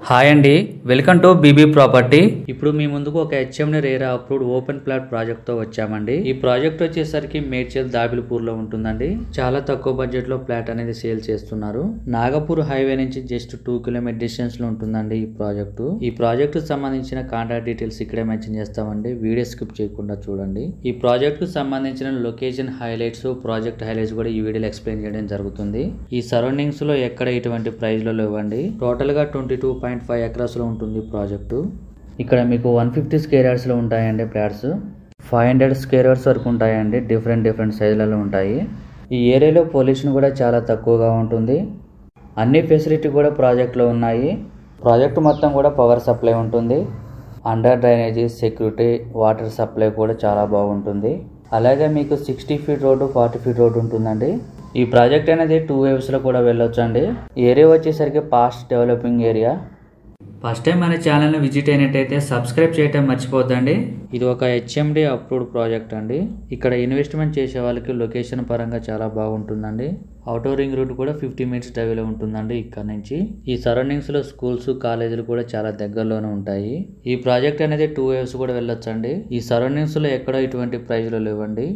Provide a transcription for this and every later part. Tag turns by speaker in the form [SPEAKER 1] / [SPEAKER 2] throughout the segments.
[SPEAKER 1] Hi అండి, welcome to BB property. ఇప్పుడు మీ ముందుకు ఒక HMD RERA approved open plot project తో వచ్చామండి. ఈ ప్రాజెక్ట్ వచ్చేసరికి మేడ్చల్ దాబిల్పూర్ లో ఉంటుందండి. చాలా తక్కువ బడ్జెట్ లో ప్లాట్ అనేది సేల్ చేస్తున్నారు. నాగపూర్ హైవే నుంచి జస్ట్ 2 కిలోమీటర్ డిస్టెన్స్ లో ఉంటుందండి ఈ ప్రాజెక్టు. ఈ ప్రాజెక్ట్ సంబంధించిన కాంటాక్ట్ డీటెయిల్స్ ఇక్కడే మెన్షన్ చేస్తామండి. వీడియో స్కిప్ చేయకుండా చూడండి. ఈ ప్రాజెక్ట్ కు సంబంధించిన లొకేషన్ హైలైట్స్, ప్రాజెక్ట్ హైలైట్స్ కూడా ఈ వీడియోలో ఎక్స్ప్లెయిన్ చేయడం జరుగుతుంది. ఈ సరౌండింగ్స్ లో ఎక్కడ ఇటువంటి ప్రైస్ లో లేవండి. టోటల్ గా 22.5 ఎకరాస్ లో ఉంటుంది ప్రాజెక్టు. ఇక్కడ మీకు 150 స్క్వేర్ యార్డ్స్ లో ఉంటాయండి ఫ్లాట్స్. 500 స్క్వేర్ యార్డ్స్ వరకు ఉంటాయండి. డిఫరెంట్ సైజులలో ఉంటాయి. ఈ ఏరియాలో పొల్యూషన్ కూడా చాలా తక్కువగా ఉంటుంది. అన్ని ఫెసిలిటీ కూడా ప్రాజెక్ట్లో ఉన్నాయి. ప్రాజెక్ట్ మొత్తం కూడా పవర్ సప్లై ఉంటుంది. Under drainage, security, water supply కూడా చాలా బాగుంటుంది. అలాగే మీకు 60 ఫీట్ రోడ్డు, 40 ఫీట్ రోడ్డు ఉంటుందండి. ఈ ప్రాజెక్ట్ అనేది 2 వేవ్స్ లో కూడా వెళ్ళొచ్చు అండి. ఏరియా వచ్చేసరికి fast developing area. First time మన ఛానల్ని విజిట్ అయినట్టయితే సబ్స్క్రైబ్ చేయటం మర్చిపోద్దండి. ఇది ఒక హెచ్ఎండి అప్రూవ్డ్ ప్రాజెక్ట్ అండి. ఇక్కడ ఇన్వెస్ట్మెంట్ చేసే వాళ్ళకి లొకేషన్ పరంగా చాలా బాగుంటుందండి. అవుటర్ రింగ్ రూట్ కూడా 50 మినిట్స్ డ్రైవ్లో ఉంటుందండి ఇక్కడ నుంచి. ఈ సరౌండింగ్స్లో స్కూల్స్, కాలేజీలు కూడా చాలా దగ్గరలోనే ఉంటాయి. ఈ ప్రాజెక్ట్ అనేది 2 వేవ్స్ కూడా వెళ్ళొచ్చండి. ఈ సరౌండింగ్స్లో ఎక్కడ ఇటువంటి ప్రైజ్లో లేవండి.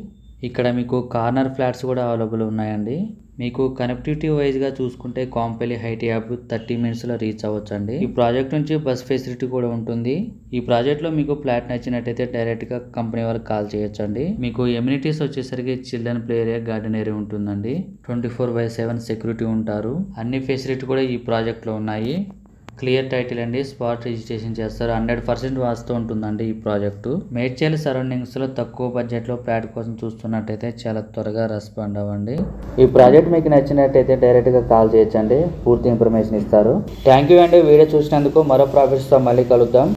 [SPEAKER 1] ఇక్కడ మీకు కార్నర్ ఫ్లాట్స్ కూడా అవైలబుల్ ఉన్నాయండి. మీకు కనెక్టివిటీ వైజ్గా చూసుకుంటే కాంపల్లి హైట్ యాప్ 30 మినిట్స్లో రీచ్ అవ్వచ్చండి. ఈ ప్రాజెక్ట్ నుంచి బస్ ఫెసిలిటీ కూడా ఉంటుంది. ఈ ప్రాజెక్ట్లో మీకు ఫ్లాట్ నచ్చినట్టయితే డైరెక్ట్గా కంపెనీ వాళ్ళకి కాల్ చేయొచ్చండి. మీకు ఎమ్యూనిటీస్ వచ్చేసరికి children play area, garden area ఉంటుందండి. 24/7 సెక్యూరిటీ ఉంటారు. అన్ని ఫెసిలిటీ కూడా ఈ ప్రాజెక్ట్లో ఉన్నాయి. క్లియర్ టైటిల్ అండి, స్పాట్ రిజిస్ట్రేషన్ చేస్తారు. 100% వాస్తు ఉంటుందండి ఈ ప్రాజెక్టు. మేడ్చల్ సరౌండింగ్స్ లో తక్కువ బడ్జెట్ లో ఫ్లాట్ కోసం చూస్తున్నట్టయితే చాలా త్వరగా రెస్పాండ్ అవ్వండి. ఈ ప్రాజెక్ట్ మీకు నచ్చినట్టయితే డైరెక్ట్ గా కాల్ చేయొచ్చండి. పూర్తి ఇన్ఫర్మేషన్ ఇస్తారు. థ్యాంక్ యూ అండి వీడియో చూసినందుకు. మరో ప్రాఫిట్స్ తో మళ్ళీ కలుద్దాం.